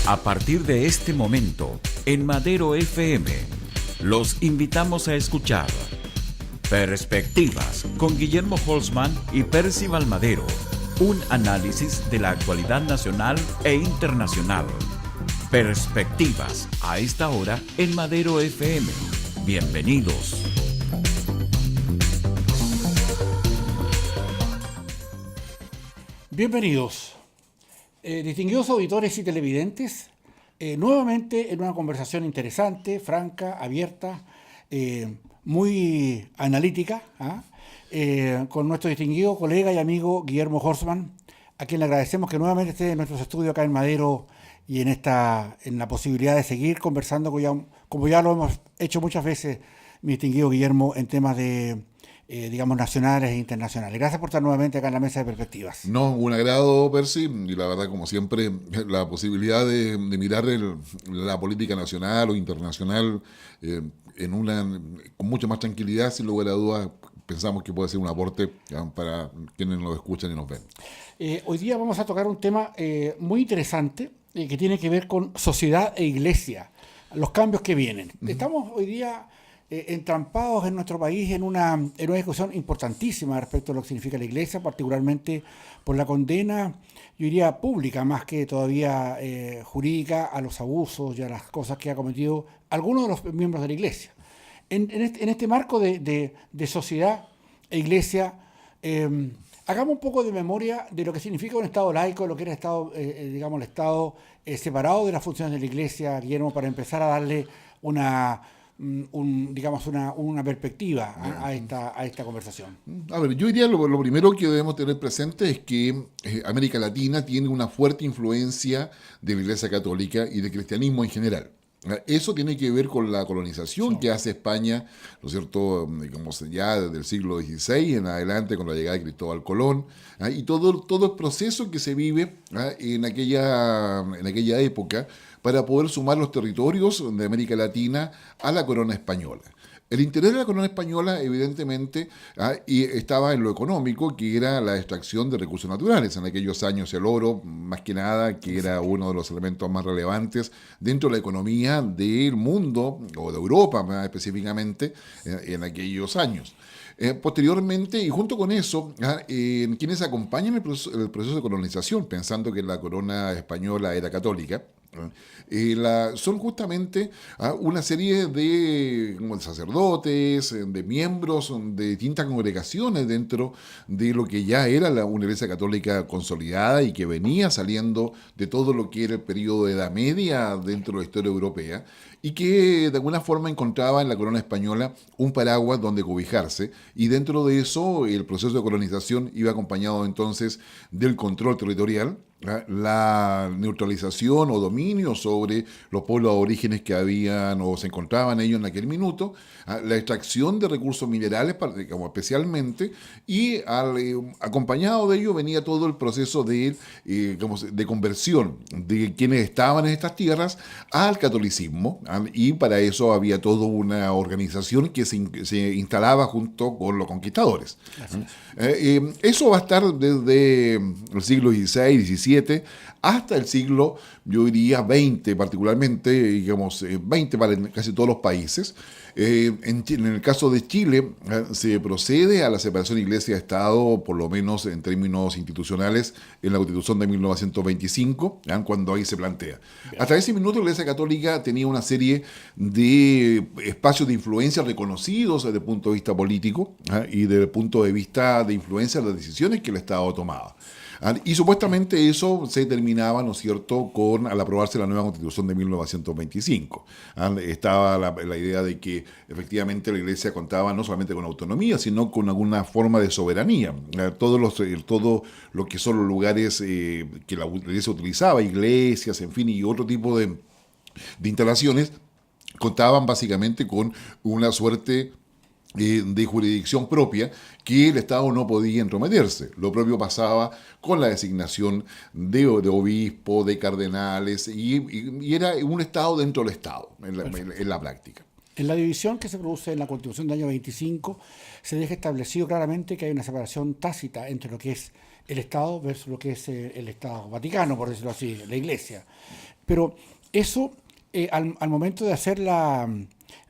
A partir de este momento, en Madero FM, los invitamos a escuchar Perspectivas con Guillermo Holzman y Percival Madero, un análisis de la actualidad nacional e internacional. Perspectivas, a esta hora en Madero FM. Bienvenidos. Bienvenidos, distinguidos auditores y televidentes, nuevamente en una conversación interesante, franca, abierta, muy analítica, con nuestro distinguido colega y amigo Guillermo Holzman, a quien le agradecemos que nuevamente esté en nuestros estudios acá en Madero y en la posibilidad de seguir conversando, como ya lo hemos hecho muchas veces, mi distinguido Guillermo, en temas de nacionales e internacionales. Gracias por estar nuevamente acá en la mesa de perspectivas. No, un agrado, Percy, y la verdad, como siempre, la posibilidad de mirar la política nacional o internacional con mucha más tranquilidad, sin lugar a dudas, pensamos que puede ser un aporte para quienes nos escuchan y nos ven. Hoy día vamos a tocar un tema muy interesante que tiene que ver con sociedad e iglesia, los cambios que vienen. Estamos hoy día entrampados en nuestro país en una discusión importantísima respecto a lo que significa la iglesia, particularmente por la condena, yo diría pública, más que todavía jurídica, a los abusos y a las cosas que ha cometido algunos de los miembros de la iglesia. En este marco de sociedad e iglesia, hagamos un poco de memoria de lo que significa un Estado laico, lo que era el Estado separado de las funciones de la iglesia, Guillermo, para empezar a darle una perspectiva a esta conversación. A ver, yo diría lo primero que debemos tener presente es que América Latina tiene una fuerte influencia de la Iglesia Católica y del cristianismo en general. Eso tiene que ver con la colonización que hace España, ¿no es cierto?, digamos, ya desde el siglo XVI en adelante, con la llegada de Cristóbal Colón, y todo el proceso que se vive en aquella época para poder sumar los territorios de América Latina a la corona española. El interés de la corona española, evidentemente, y estaba en lo económico, que era la extracción de recursos naturales. En aquellos años el oro, más que nada, que era uno de los elementos más relevantes dentro de la economía del mundo, o de Europa más específicamente, en aquellos años. Posteriormente, y junto con eso, quienes acompañan el proceso de colonización, pensando que la corona española era católica, son justamente una serie de sacerdotes, de miembros de distintas congregaciones dentro de lo que ya era una iglesia católica consolidada y que venía saliendo de todo lo que era el periodo de Edad Media dentro de la historia europea, y que de alguna forma encontraba en la corona española un paraguas donde cobijarse, y dentro de eso el proceso de colonización iba acompañado entonces del control territorial, la neutralización o dominio sobre los pueblos aborígenes que habían o se encontraban ellos en aquel minuto, la extracción de recursos minerales especialmente, y acompañado de ello venía todo el proceso de conversión de quienes estaban en estas tierras al catolicismo, y para eso había toda una organización que se instalaba junto con los conquistadores. Eso va a estar desde el siglo XVI, XVII, hasta el siglo, yo diría, XX particularmente, XX para casi todos los países. En el caso de Chile, se procede a la separación iglesia-estado, por lo menos en términos institucionales, en la Constitución de 1925, cuando ahí se plantea. Hasta ese minuto la Iglesia Católica tenía una serie de espacios de influencia reconocidos desde el punto de vista político y desde el punto de vista de influencia de las decisiones que el Estado tomaba. Y supuestamente eso se terminaba, ¿no es cierto?, al aprobarse la nueva Constitución de 1925. Estaba la idea de que efectivamente la Iglesia contaba no solamente con autonomía, sino con alguna forma de soberanía. Todo lo que son los lugares que la Iglesia utilizaba, iglesias, en fin, y otro tipo de instalaciones, contaban básicamente con una suerte de jurisdicción propia que el Estado no podía entrometerse. Lo propio pasaba con la designación de obispos, de cardenales, y era un Estado dentro del Estado, en la práctica. En la división que se produce en la Constitución del año 25 se deja establecido claramente que hay una separación tácita entre lo que es el Estado versus lo que es el Estado Vaticano, por decirlo así, la Iglesia. Pero eso, al momento de hacer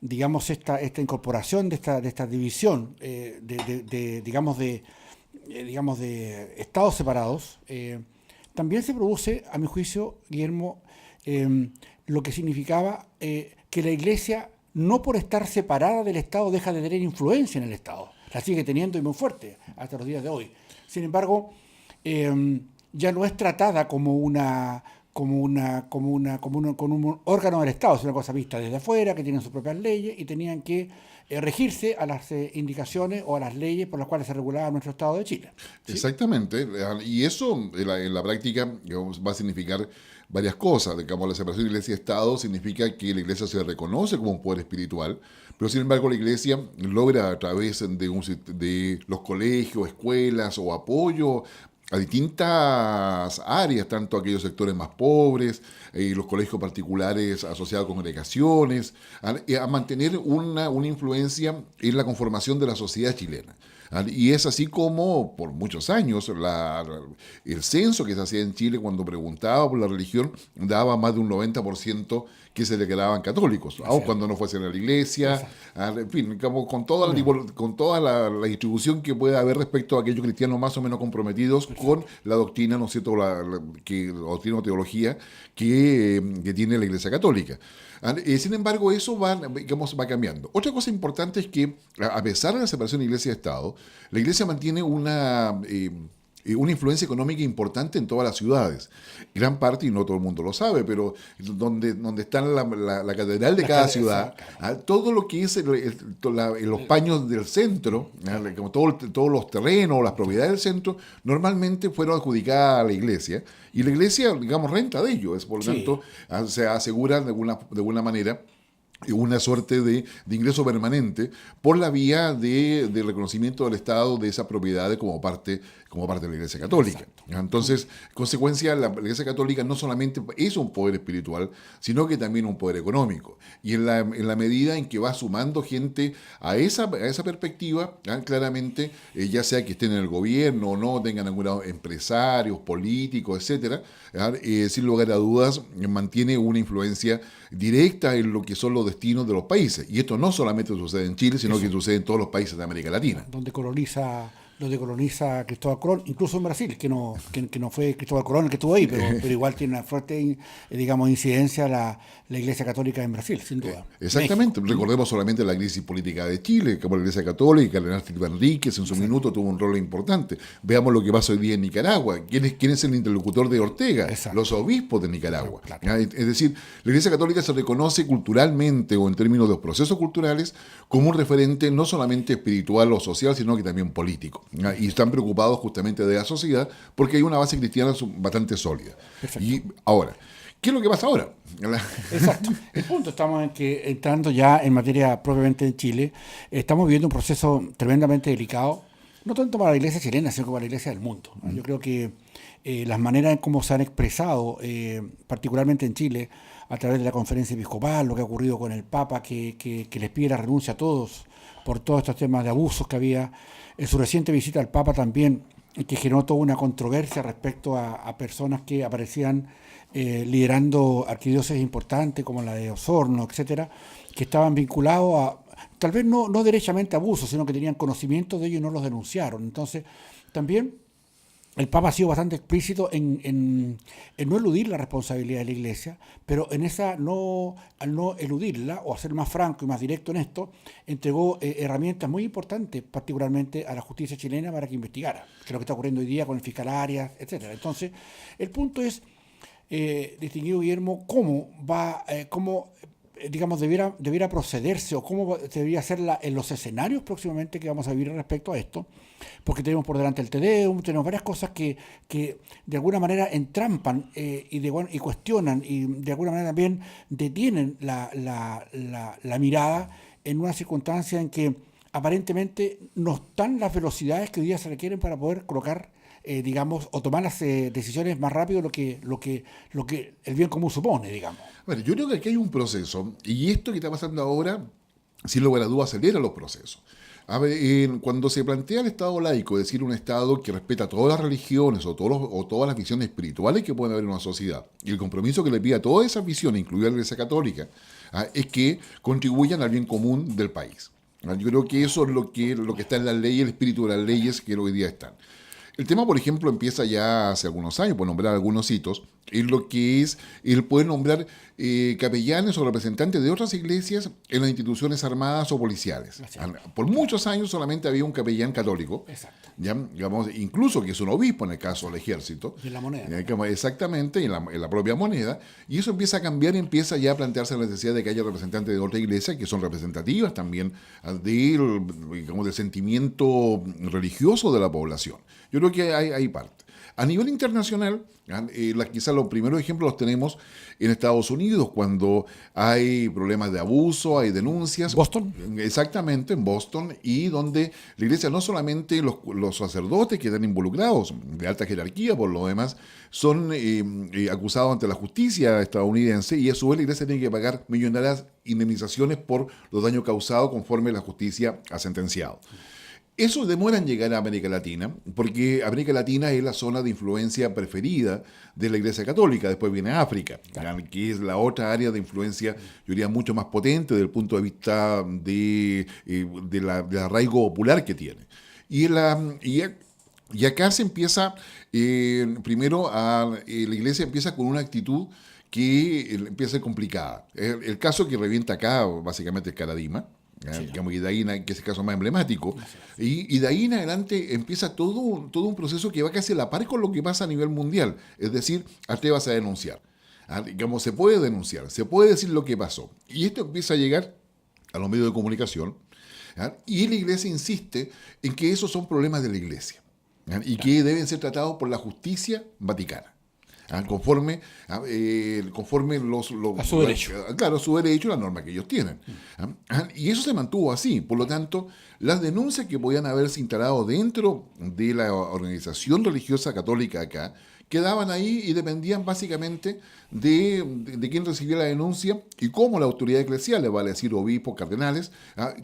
digamos, esta incorporación de esta división digamos, de estados separados, también se produce, a mi juicio, Guillermo, lo que significaba que la Iglesia, no por estar separada del Estado, deja de tener influencia en el Estado. La sigue teniendo y muy fuerte hasta los días de hoy. Sin embargo, ya no es tratada como un órgano del Estado, es una cosa vista desde afuera, que tienen sus propias leyes y tenían que regirse a las indicaciones o a las leyes por las cuales se regulaba nuestro Estado de Chile. ¿Sí? Exactamente, y eso en la práctica, digamos, va a significar varias cosas. Digamos, la separación de Iglesia y Estado significa que la Iglesia se reconoce como un poder espiritual, pero sin embargo la Iglesia logra, a través de los colegios, escuelas o apoyo a distintas áreas, tanto aquellos sectores más pobres, los colegios particulares asociados a congregaciones, a mantener una influencia en la conformación de la sociedad chilena. Y es así como por muchos años el censo que se hacía en Chile, cuando preguntaba por la religión, daba más de un 90% que se declaraban católicos, aun cuando no fuesen a la iglesia, en fin, con toda la distribución que pueda haber respecto a aquellos cristianos más o menos comprometidos con la doctrina, ¿no es cierto?, la doctrina o teología que tiene la Iglesia Católica. Sin embargo, eso va cambiando. Otra cosa importante es que, a pesar de la separación de Iglesia y Estado, la Iglesia mantiene una influencia económica importante en todas las ciudades. Gran parte, y no todo el mundo lo sabe, pero donde está la catedral de cada ciudad, todo lo que es los paños del centro, como todos los terrenos, las propiedades del centro, normalmente fueron adjudicadas a la Iglesia, y la Iglesia, digamos, renta de ello. Por lo tanto, se asegura de alguna manera una suerte de ingreso permanente por la vía del reconocimiento del Estado de esas propiedades como parte de la Iglesia Católica. Exacto. Entonces, en consecuencia, la Iglesia Católica no solamente es un poder espiritual, sino que también un poder económico. Y en la medida en que va sumando gente a esa perspectiva, claramente, ya sea que estén en el gobierno o no, tengan algunos empresarios, políticos, etcétera, sin lugar a dudas, mantiene una influencia directa en lo que son los destinos de los países. Y esto no solamente sucede en Chile, sino que sucede en todos los países de América Latina. Donde coloniza Cristóbal Colón, incluso en Brasil, que no fue Cristóbal Colón el que estuvo ahí, pero igual tiene una fuerte, digamos, incidencia la Iglesia Católica en Brasil, sin duda. Exactamente. México. Recordemos solamente la crisis política de Chile, como la Iglesia Católica, el cardenal Silva Enríquez en su minuto tuvo un rol importante. Veamos lo que pasa hoy día en Nicaragua. ¿Quién es el interlocutor de Ortega? Exacto. Los obispos de Nicaragua. Claro. Es decir, la Iglesia Católica se reconoce culturalmente o en términos de los procesos culturales como un referente no solamente espiritual o social, sino que también político. Y están preocupados justamente de la sociedad porque hay una base cristiana bastante sólida. Perfecto. Y ahora, ¿qué es lo que pasa ahora? Exacto. El punto, estamos en que, entrando ya en materia propiamente en Chile, estamos viviendo un proceso tremendamente delicado, no tanto para la Iglesia chilena, sino para la Iglesia del mundo. Yo creo que las maneras en cómo se han expresado, particularmente en Chile, a través de la conferencia episcopal, lo que ha ocurrido con el Papa, que les pide la renuncia a todos por todos estos temas de abusos que había. En su reciente visita al Papa también, que generó toda una controversia respecto a personas que aparecían liderando arquidiócesis importantes como la de Osorno, etcétera, que estaban vinculados a, tal vez no derechamente a abusos, sino que tenían conocimiento de ello y no los denunciaron. Entonces, también el Papa ha sido bastante explícito en no eludir la responsabilidad de la Iglesia, pero en al no eludirla o ser más franco y más directo en esto, entregó herramientas muy importantes, particularmente a la justicia chilena, para que investigara, que es lo que está ocurriendo hoy día con el fiscal Arias, etcétera. Entonces, el punto es, distinguido Guillermo, cómo digamos, debiera procederse o cómo debería ser en los escenarios próximamente que vamos a vivir respecto a esto, porque tenemos por delante el Te Deum, tenemos varias cosas que de alguna manera entrampan y cuestionan y de alguna manera también detienen la mirada en una circunstancia en que aparentemente no están las velocidades que hoy día se requieren para poder colocar digamos, o tomar las decisiones más rápido lo que el bien común supone, digamos. Bueno, yo creo que aquí hay un proceso, y esto que está pasando ahora, sin lugar a dudas, acelera los procesos. A ver, cuando se plantea el Estado laico, es decir, un Estado que respeta todas las religiones o todas las visiones espirituales que puede haber en una sociedad, y el compromiso que le pide a todas esas visiones, incluida la Iglesia Católica, es que contribuyan al bien común del país. Yo creo que eso es lo que está en la ley, el espíritu de las leyes que hoy día están. El tema, por ejemplo, empieza ya hace algunos años, por nombrar algunos hitos, es lo que es el poder nombrar capellanes o representantes de otras iglesias en las instituciones armadas o policiales. Por muchos años solamente había un capellán católico, ¿ya? Digamos, incluso que es un obispo en el caso del ejército. Y en la moneda. Exactamente, en la propia moneda. Y eso empieza a cambiar y empieza ya a plantearse la necesidad de que haya representantes de otra iglesia que son representativas también del sentimiento religioso de la población. Yo creo que hay parte. A nivel internacional, quizás los primeros ejemplos los tenemos en Estados Unidos, cuando hay problemas de abuso, hay denuncias. ¿Boston? Exactamente, en Boston, y donde la iglesia, no solamente los sacerdotes que están involucrados, de alta jerarquía por lo demás, son acusados ante la justicia estadounidense, y a su vez la iglesia tiene que pagar millonarias indemnizaciones por los daños causados conforme la justicia ha sentenciado. Eso demora en llegar a América Latina, porque América Latina es la zona de influencia preferida de la Iglesia Católica. Después viene África, que es la otra área de influencia, yo diría, mucho más potente desde el punto de vista del arraigo popular que tiene. Y acá se empieza, primero, la Iglesia empieza con una actitud que empieza a ser complicada. El caso que revienta acá, básicamente, es Caradima. Digamos, y de ahí, que es el caso más emblemático, y de ahí en adelante empieza todo un proceso que va casi a la par con lo que pasa a nivel mundial. Es decir, te vas a denunciar. Digamos, se puede denunciar, se puede decir lo que pasó. Y esto empieza a llegar a los medios de comunicación, y la iglesia insiste en que esos son problemas de la iglesia, y que deben ser tratados por la justicia vaticana. Conforme a su derecho. Claro, su derecho y la norma que ellos tienen. Y eso se mantuvo así. Por lo tanto, las denuncias que podían haberse instalado dentro de la organización religiosa católica acá quedaban ahí y dependían básicamente de quién recibía la denuncia y cómo la autoridad eclesial, vale decir obispos, cardenales,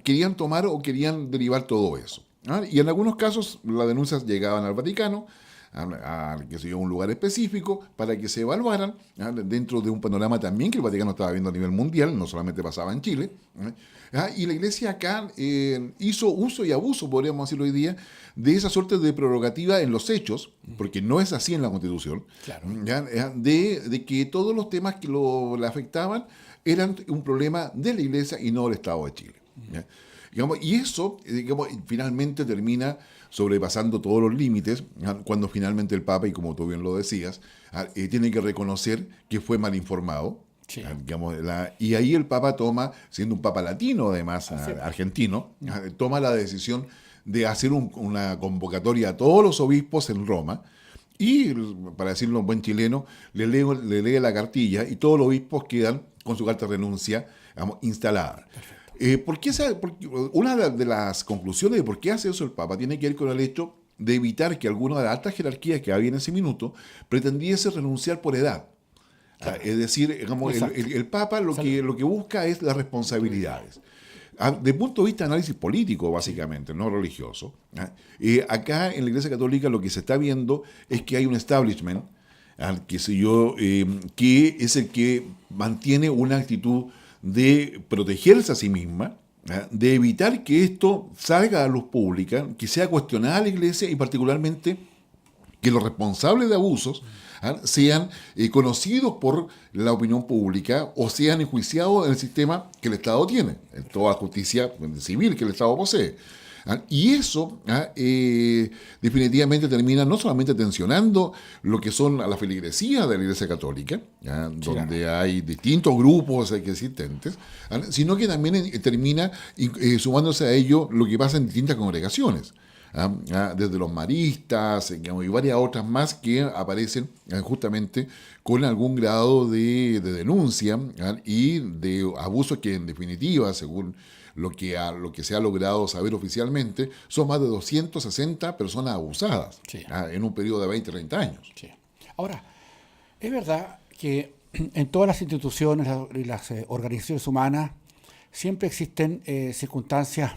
querían tomar o querían derivar todo eso. Y en algunos casos las denuncias llegaban al Vaticano, a un lugar específico para que se evaluaran dentro de un panorama también que el Vaticano estaba viendo a nivel mundial, no solamente pasaba en Chile. Y la iglesia acá hizo uso y abuso, podríamos decir hoy día, de esa suerte de prerrogativa en los hechos, porque no es así en la Constitución, claro. De que todos los temas que le afectaban eran un problema de la iglesia y no del Estado de Chile. Y eso, finalmente termina sobrepasando todos los límites, cuando finalmente el Papa, y como tú bien lo decías, tiene que reconocer que fue mal informado. Sí. Y ahí el Papa toma, siendo un Papa latino además, argentino, toma la decisión de hacer una convocatoria a todos los obispos en Roma, y, para decirlo en buen chileno, le lee la cartilla y todos los obispos quedan con su carta de renuncia instalada. Porque una de las conclusiones de por qué hace eso el Papa tiene que ver con el hecho de evitar que alguna de las altas jerarquías que había en ese minuto pretendiese renunciar por edad. Claro. Es decir, el Papa lo que busca es las responsabilidades. Desde el punto de vista de análisis político, básicamente, no religioso, acá en la Iglesia Católica lo que se está viendo es que hay un establishment, que es el que mantiene una actitud de protegerse a sí misma, de evitar que esto salga a la luz pública, que sea cuestionada la iglesia y particularmente que los responsables de abusos sean conocidos por la opinión pública o sean enjuiciados en el sistema que el Estado tiene, en toda la justicia civil que el Estado posee. Y eso definitivamente termina no solamente tensionando lo que son las feligresías de la Iglesia Católica, donde hay distintos grupos existentes, sino que también termina sumándose a ello lo que pasa en distintas congregaciones. Desde los maristas y varias otras más que aparecen justamente con algún grado de denuncia y de abusos que, en definitiva, según lo que se ha logrado saber oficialmente, son más de 260 personas abusadas en un periodo de 20, 30 años. Sí. Ahora, es verdad que en todas las instituciones y las organizaciones humanas siempre existen circunstancias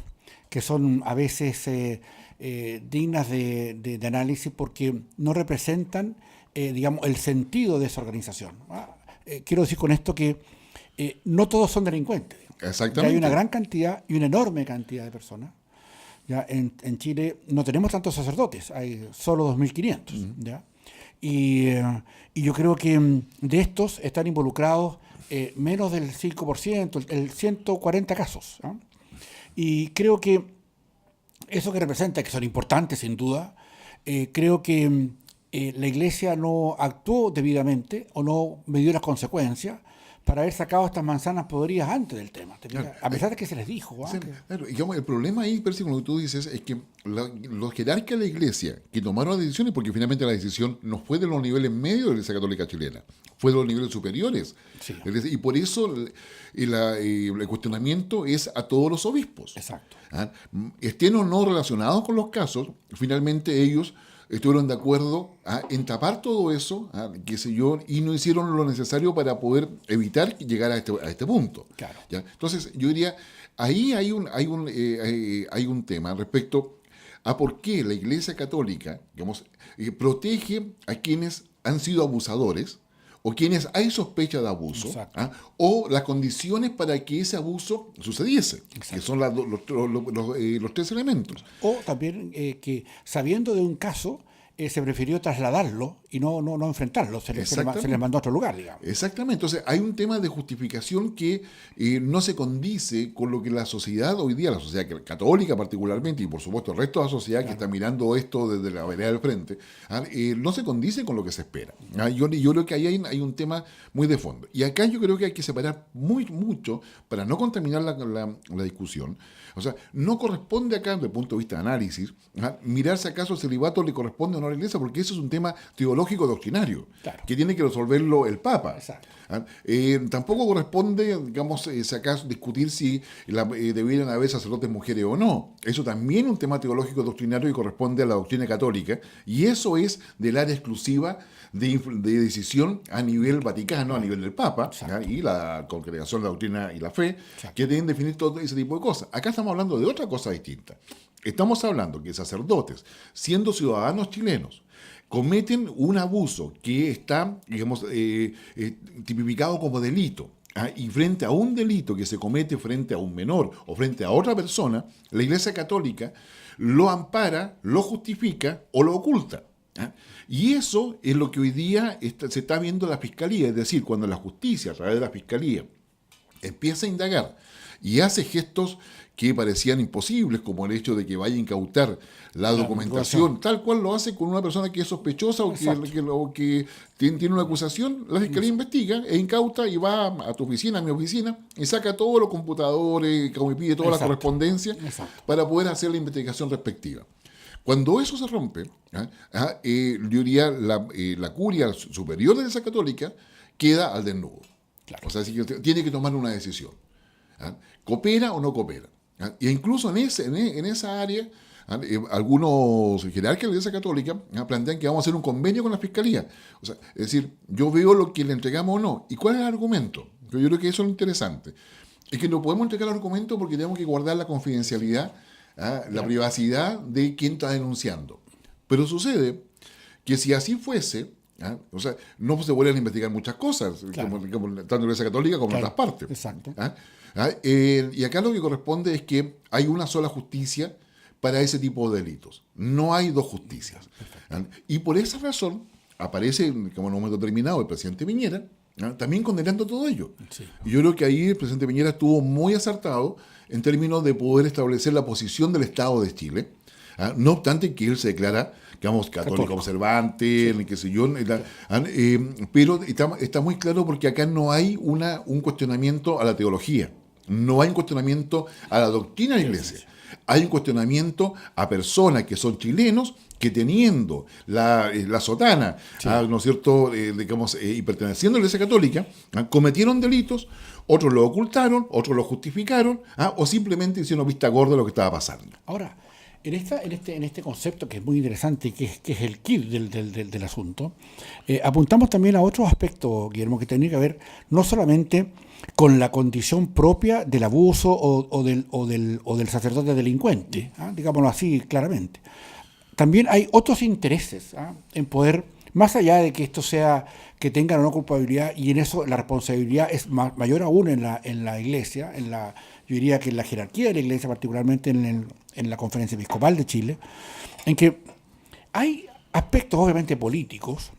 que son a veces dignas de análisis porque no representan, digamos, el sentido de esa organización. Quiero decir con esto que no todos son delincuentes. Exactamente. Ya hay una gran cantidad y una enorme cantidad de personas. Ya en Chile no tenemos tantos sacerdotes, hay solo 2.500. ¿Ya? Y yo creo que de estos están involucrados menos del 5%, el 140 casos. ¿Ah? Y creo que eso que representa, que son importantes sin duda, creo que la Iglesia no actuó debidamente o no midió las consecuencias para haber sacado estas manzanas podridas antes del tema. Claro. A pesar de que se les dijo. Sí, claro. Digamos, el problema ahí, Percy, con lo que tú dices, es que los jerarcas de la Iglesia que tomaron las decisiones, porque finalmente la decisión no fue de los niveles medios de la Iglesia Católica chilena, fue de los niveles superiores. Sí. Y por eso el cuestionamiento es a todos los obispos. Exacto. Estén o no relacionados con los casos, finalmente ellos estuvieron de acuerdo en tapar todo eso, qué sé yo, y no hicieron lo necesario para poder evitar llegar a este punto. Claro. ¿Ya? Entonces, yo diría, ahí hay un tema respecto a por qué la Iglesia Católica, digamos, protege a quienes han sido abusadores o quienes hay sospecha de abuso, o las condiciones para que ese abuso sucediese, que son los tres elementos. O también que sabiendo de un caso se prefirió trasladarlo y no enfrentarlo, se le mandó a otro lugar, digamos. Exactamente, entonces hay un tema de justificación que no se condice con lo que la sociedad hoy día, la sociedad católica particularmente, y por supuesto el resto de la sociedad que está mirando esto desde la vereda del frente, no se condice con lo que se espera. Yo creo que ahí hay un tema muy de fondo. Y acá yo creo que hay que separar mucho para no contaminar la discusión. O sea, no corresponde acá, desde el punto de vista de análisis, mirar si acaso el celibato le corresponde o no a la Iglesia, porque eso es un tema teológico doctrinario, claro, que tiene que resolverlo el Papa. Tampoco corresponde, digamos, si acaso discutir si debieran haber sacerdotes mujeres o no. Eso también es un tema teológico doctrinario y corresponde a la doctrina católica, y eso es del área exclusiva de decisión a nivel Vaticano, a nivel del Papa, y la Congregación de la Doctrina y la Fe, que deben definir todo ese tipo de cosas. Acá estamos hablando de otra cosa distinta. Estamos hablando que sacerdotes, siendo ciudadanos chilenos, cometen un abuso que está, digamos, tipificado como delito. Y frente a un delito que se comete frente a un menor o frente a otra persona, la Iglesia Católica lo ampara, lo justifica o lo oculta. Y eso es lo que hoy día se está viendo en la Fiscalía, es decir, cuando la justicia, a través de la Fiscalía, empieza a indagar y hace gestos que parecían imposibles, como el hecho de que vaya a incautar la documentación, tal cual lo hace con una persona que es sospechosa o que tiene una acusación, la Fiscalía investiga e incauta y va a tu oficina, a mi oficina, y saca todos los computadores, como me pide toda la correspondencia, para poder hacer la investigación respectiva. Cuando eso se rompe, yo diría la curia superior de la Iglesia Católica queda al desnudo. Claro. O sea, tiene que tomar una decisión. ¿Coopera o no coopera? E incluso en esa área, algunos jerarcas de la Iglesia Católica plantean que vamos a hacer un convenio con la Fiscalía. O sea, es decir, yo veo lo que le entregamos o no. ¿Y cuál es el argumento? Yo creo que eso es lo interesante. Es que no podemos entregar el argumento porque tenemos que guardar la confidencialidad, la privacidad de quien está denunciando. Pero sucede que si así fuese, o sea, no se vuelven a investigar muchas cosas, como tanto en la Iglesia Católica como en otras partes. Exacto. Y acá lo que corresponde es que hay una sola justicia para ese tipo de delitos. No hay dos justicias. Y por esa razón aparece, como en un momento determinado, el presidente Piñera, también condenando todo ello. Sí. Y yo creo que ahí el presidente Piñera estuvo muy acertado en términos de poder establecer la posición del Estado de Chile, no obstante que él se declara, digamos, católico observante, qué sé yo, pero está muy claro porque acá no hay un cuestionamiento a la teología, no hay un cuestionamiento a la doctrina de la Iglesia, hay un cuestionamiento a personas que son chilenos que teniendo la sotana, ¿no es cierto?, digamos, y perteneciendo a la Iglesia Católica, cometieron delitos, otros lo ocultaron, otros lo justificaron, o simplemente hicieron vista gorda de lo que estaba pasando. Ahora, En este concepto que es muy interesante, que es el kit del asunto, apuntamos también a otros aspectos, Guillermo, que tienen que ver no solamente con la condición propia del abuso o del sacerdote delincuente, digámoslo así claramente. También hay otros intereses en poder, más allá de que esto sea, que tengan una culpabilidad, y en eso la responsabilidad es mayor aún en la Iglesia, yo diría que en la jerarquía de la Iglesia, particularmente en la Conferencia Episcopal de Chile, en que hay aspectos obviamente políticos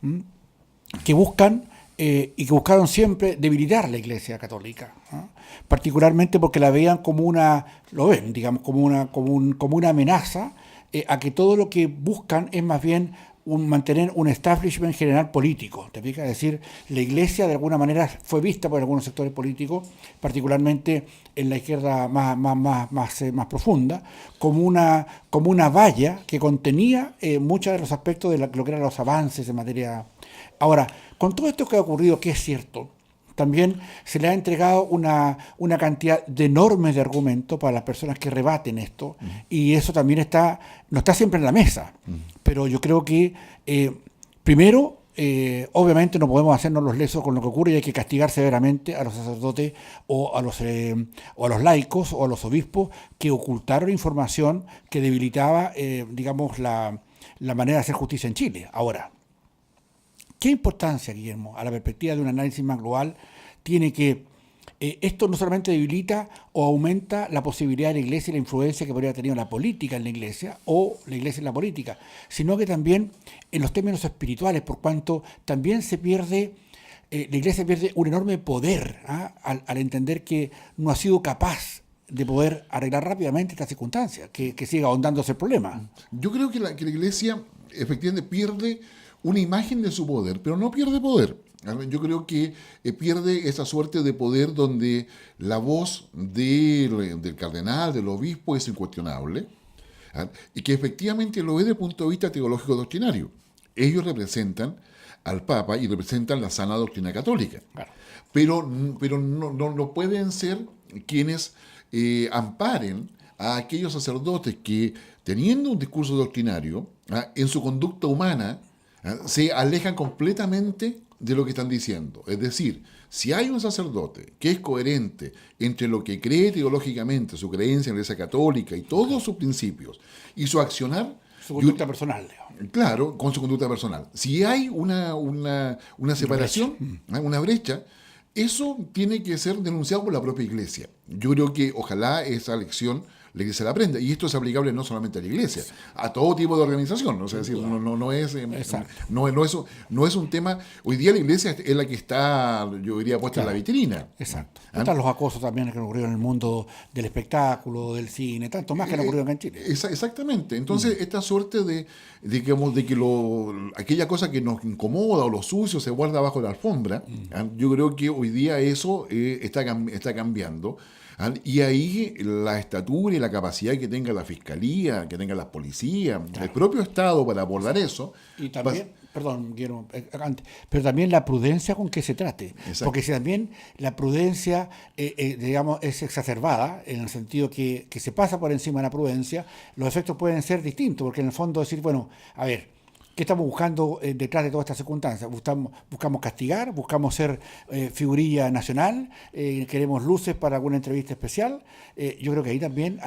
que buscan y que buscaron siempre debilitar la Iglesia Católica, particularmente porque la veían como como una amenaza a que todo lo que buscan es más bien mantener un establishment general político. ¿Te fijas? Es decir, la Iglesia de alguna manera fue vista por algunos sectores políticos, particularmente en la izquierda más profunda, como una valla que contenía muchos de los aspectos de lo que eran los avances en materia. Ahora, con todo esto que ha ocurrido, que es cierto, también se le ha entregado una cantidad de enormes de argumentos para las personas que rebaten esto, y eso también no está siempre en la mesa. Pero yo creo que, primero, obviamente no podemos hacernos los lesos con lo que ocurre y hay que castigar severamente a los sacerdotes o a los laicos o a los obispos que ocultaron información que debilitaba, digamos, la manera de hacer justicia en Chile. Ahora, ¿qué importancia, Guillermo, a la perspectiva de un análisis más global, tiene que esto no solamente debilita o aumenta la posibilidad de la Iglesia y la influencia que podría haber tenido la política en la Iglesia o la Iglesia en la política, sino que también en los términos espirituales, por cuanto también la Iglesia pierde un enorme poder al entender que no ha sido capaz de poder arreglar rápidamente esta circunstancia, que siga ahondándose el problema? Yo creo que la Iglesia efectivamente pierde una imagen de su poder, pero no pierde poder. Yo creo que pierde esa suerte de poder donde la voz del cardenal, del obispo, es incuestionable, y que efectivamente lo es desde el punto de vista teológico doctrinario. Ellos representan al Papa y representan la sana doctrina católica. Claro. Pero no pueden ser quienes amparen a aquellos sacerdotes que, teniendo un discurso doctrinario, en su conducta humana, se alejan completamente de lo que están diciendo. Es decir, si hay un sacerdote que es coherente entre lo que cree teológicamente, su creencia en la Iglesia Católica y todos sus principios, y su accionar... Su conducta personal. Claro, con su conducta personal. Si hay una separación, una brecha, eso tiene que ser denunciado por la propia Iglesia. Yo creo que ojalá esa lección la Iglesia la aprenda. Y esto es aplicable no solamente a la Iglesia, a todo tipo de organización. ¿No? Es decir, no es un tema... Hoy día la Iglesia es la que está, yo diría, puesta en la vitrina. Exacto. Están los acosos también que han ocurrido en el mundo del espectáculo, del cine, tanto más que han ocurrido acá en Chile. Exactamente. Entonces, esta suerte de que aquella cosa que nos incomoda o lo sucio se guarda bajo la alfombra, yo creo que hoy día eso está cambiando. Y ahí la estatura y la capacidad que tenga la Fiscalía, que tenga la Policía, el propio Estado para abordar eso. Y también, perdón, Guillermo, pero también la prudencia con que se trate. Exacto. Porque si también la prudencia, digamos, es exacerbada, en el sentido que se pasa por encima de la prudencia, los efectos pueden ser distintos, porque en el fondo decir, bueno, a ver, ¿qué estamos buscando detrás de todas estas circunstancias? Buscamos castigar, buscamos ser figurilla nacional, queremos luces para alguna entrevista especial. Yo creo que ahí también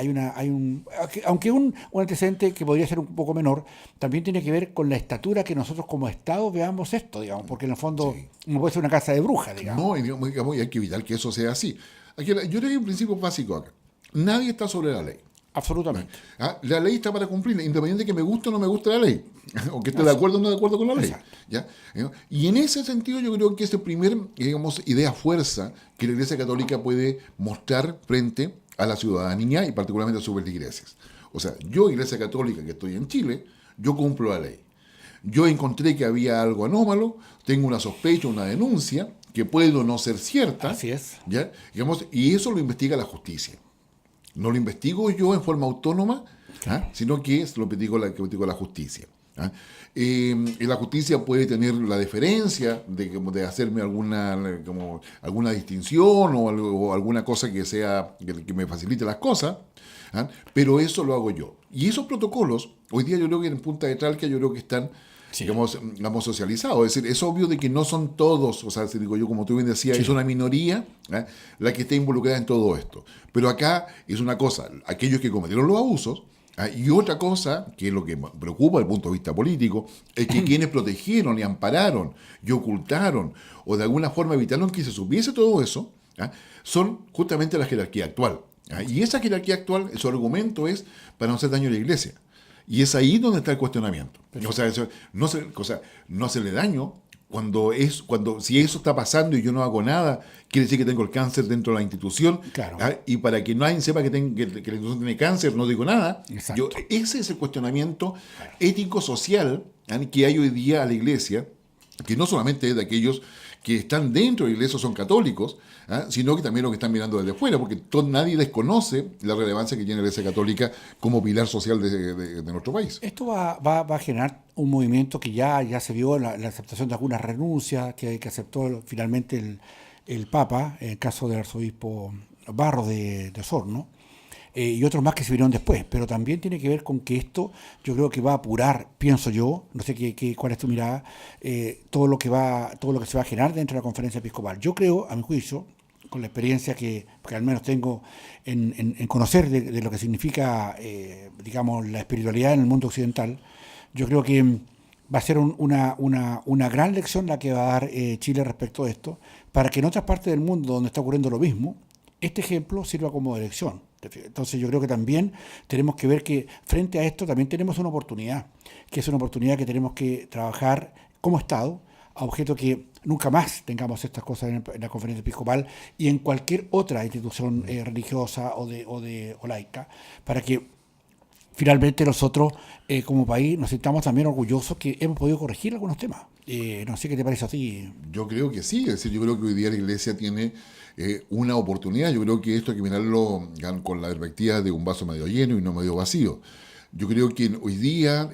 aunque un antecedente que podría ser un poco menor, también tiene que ver con la estatura que nosotros como Estado veamos esto, digamos, porque en el fondo no puede ser una casa de brujas, digamos. No, y hay que evitar que eso sea así. Yo creo que hay un principio básico acá. Nadie está sobre la ley. Absolutamente. La ley está para cumplirla, independiente de que me guste o no me guste la ley, o que esté de acuerdo o no de acuerdo con la ley. ¿Ya? Y en ese sentido yo creo que es el primer, digamos, idea-fuerza que la Iglesia Católica puede mostrar frente a la ciudadanía y particularmente a sus iglesias. O sea, yo, Iglesia Católica, que estoy en Chile, yo cumplo la ley. Yo encontré que había algo anómalo, tengo una sospecha, una denuncia, que puede o no ser cierta. Así es. ¿Ya? Digamos, y eso lo investiga la justicia. No lo investigo yo en forma autónoma, sino que lo investigo la justicia. ¿ah? Y la justicia puede tener la deferencia de hacerme alguna distinción o alguna cosa que me facilite las cosas, ¿ah? Pero eso lo hago yo. Y esos protocolos, hoy día yo creo que en Punta de Talca yo creo que están, Sí. digamos, socializados. Es decir, es obvio de que no son todos, o sea, si digo yo, como tú bien decías, Sí. es una minoría, ¿ah? La que está involucrada en todo esto. Pero acá es una cosa, aquellos que cometieron los abusos. Y otra cosa, que es lo que me preocupa desde el punto de vista político, es que quienes protegieron y ampararon y ocultaron o de alguna forma evitaron que se supiese todo eso, ¿ah? Son justamente la jerarquía actual. ¿Ah? Y esa jerarquía actual, su argumento es para no hacer daño a la iglesia. Y es ahí donde está el cuestionamiento. O sea, no hacerle daño si eso está pasando y yo no hago nada, quiere decir que tengo el cáncer dentro de la institución. Claro. ¿Ah? Y para que nadie sepa que la institución tiene cáncer, no digo nada. Exacto. Ese es el cuestionamiento ético-social, ¿ah? Que hay hoy día a la iglesia, que no solamente es de aquellos que están dentro de la iglesia son católicos, ¿ah? Sino que también los que están mirando desde fuera, porque nadie desconoce la relevancia que tiene la iglesia católica como pilar social de nuestro país. Esto va a generar un movimiento que ya se vio en la aceptación de algunas renuncias que aceptó finalmente el Papa, en el caso del arzobispo Barros de Osorno, y otros más que se vinieron después. Pero también tiene que ver con que esto, yo creo que va a apurar, pienso yo, no sé cuál es tu mirada, todo lo que se va a generar dentro de la conferencia episcopal. Yo creo, a mi juicio, con la experiencia que al menos tengo en conocer de lo que significa, digamos, la espiritualidad en el mundo occidental, yo creo que va a ser una gran lección la que va a dar Chile respecto a esto, para que en otras partes del mundo donde está ocurriendo lo mismo, este ejemplo sirva como lección. Entonces yo creo que también tenemos que ver que frente a esto también tenemos una oportunidad, que es una oportunidad que tenemos que trabajar como Estado, a objeto que nunca más tengamos estas cosas en la conferencia episcopal y en cualquier otra institución religiosa o laica, para que finalmente nosotros como país nos sintamos también orgullosos que hemos podido corregir algunos temas. No sé qué te parece a ti. Yo creo que sí, es decir, yo creo que hoy día la iglesia tiene una oportunidad. Yo creo que esto hay que mirarlo con la perspectiva de un vaso medio lleno y no medio vacío. Yo creo que hoy día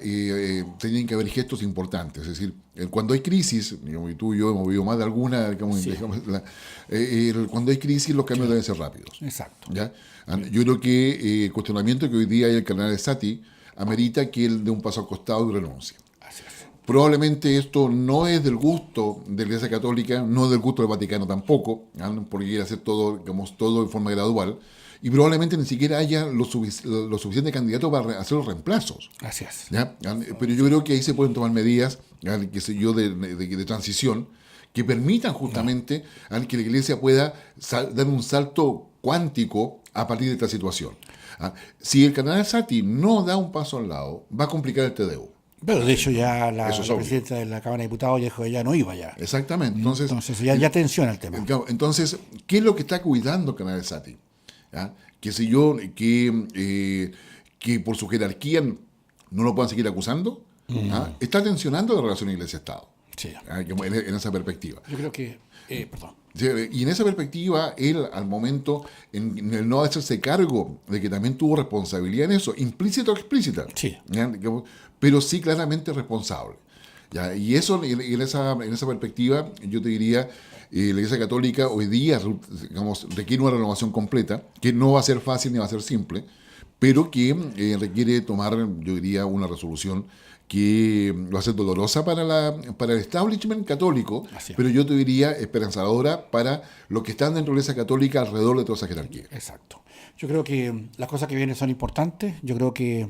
tienen que haber gestos importantes, es decir, cuando hay crisis, digamos, y tú y yo hemos vivido más de alguna, digamos, Sí. cuando hay crisis los cambios deben ser rápidos. Exacto. ¿Ya? Yo creo que el cuestionamiento que hoy día hay en el cardenal Sati amerita que él dé un paso al costado y renuncie. Así es. Probablemente esto no es del gusto de la Iglesia Católica, no es del gusto del Vaticano tampoco, porque quiere hacer todo, digamos, todo de forma gradual, y probablemente ni siquiera haya lo suficiente candidato para hacer los reemplazos. Así es. ¿Ya? Pero yo creo que ahí se pueden tomar medidas, qué sé yo, de transición, que permitan justamente que la Iglesia pueda dar un salto cuántico a partir de esta situación. Si el cardenal Sati no da un paso al lado, va a complicar el TDU. Pero de hecho ya la Eso es obvio. presidenta de la Cámara de Diputados ya dijo que ya no iba ya. Exactamente. Entonces Ya tensiona el tema. claro, entonces, ¿qué es lo que está cuidando el canal Sati? ¿Ah? Que por su jerarquía no lo puedan seguir acusando. ¿Ah? Está tensionando la relación Iglesia-Estado. Sí. En esa perspectiva. Yo creo que, perdón. Sí, y en esa perspectiva, él al momento, en el no hacerse cargo de que también tuvo responsabilidad en eso, implícita o explícita, Sí. ¿ya? Pero sí claramente responsable. ¿Ya? Y eso, en esa perspectiva, yo te diría, la Iglesia Católica hoy día, digamos, requiere una renovación completa, que no va a ser fácil ni va a ser simple, pero que requiere tomar, yo diría, una resolución que va a ser dolorosa para el establishment católico, Así es. pero yo te diría esperanzadora para los que están dentro de esa católica alrededor de toda esa jerarquía. Exacto. Yo creo que las cosas que vienen son importantes. Yo creo que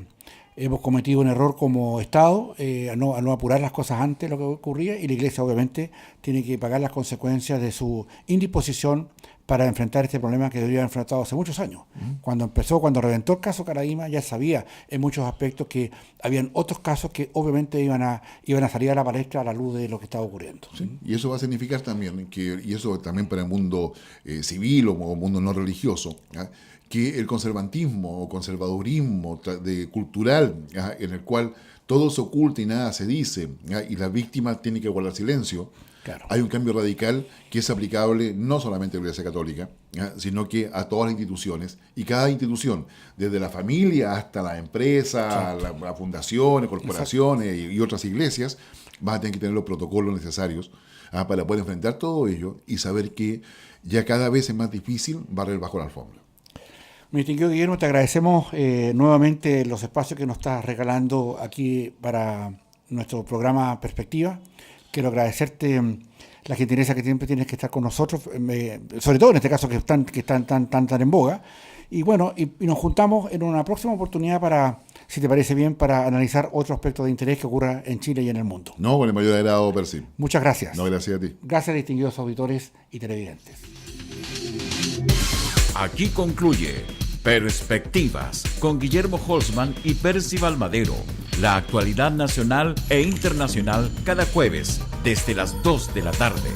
hemos cometido un error como Estado a no apurar las cosas antes de lo que ocurría, y la Iglesia obviamente tiene que pagar las consecuencias de su indisposición para enfrentar este problema que debería haber enfrentado hace muchos años. Cuando reventó el caso Caraíma, ya sabía en muchos aspectos que habían otros casos que obviamente iban a salir a la palestra a la luz de lo que estaba ocurriendo. ¿Sí? Y eso va a significar también, y eso también para el mundo civil o mundo no religioso, ¿ah? Que el conservantismo o conservadurismo cultural, en el cual todo se oculta y nada se dice, y las víctimas tienen que guardar silencio, Claro. Hay un cambio radical que es aplicable no solamente a la Iglesia Católica, sino que a todas las instituciones. Y cada institución, desde la familia hasta la empresa, las fundaciones, corporaciones y otras iglesias, van a tener que tener los protocolos necesarios para poder enfrentar todo ello y saber que ya cada vez es más difícil barrer bajo la alfombra. Mi distinguido Guillermo, te agradecemos nuevamente los espacios que nos estás regalando aquí para nuestro programa Perspectiva. Quiero agradecerte la gentileza que siempre tienes que estar con nosotros, sobre todo en este caso que están tan en boga. Y bueno, y nos juntamos en una próxima oportunidad para, si te parece bien, para analizar otro aspecto de interés que ocurra en Chile y en el mundo. No, con el mayor agrado, Percy. Muchas gracias. No, gracias a ti. Gracias, distinguidos auditores y televidentes. Aquí concluye Perspectivas con Guillermo Holzman y Percival Madero. La actualidad nacional e internacional cada jueves desde las 2 de la tarde.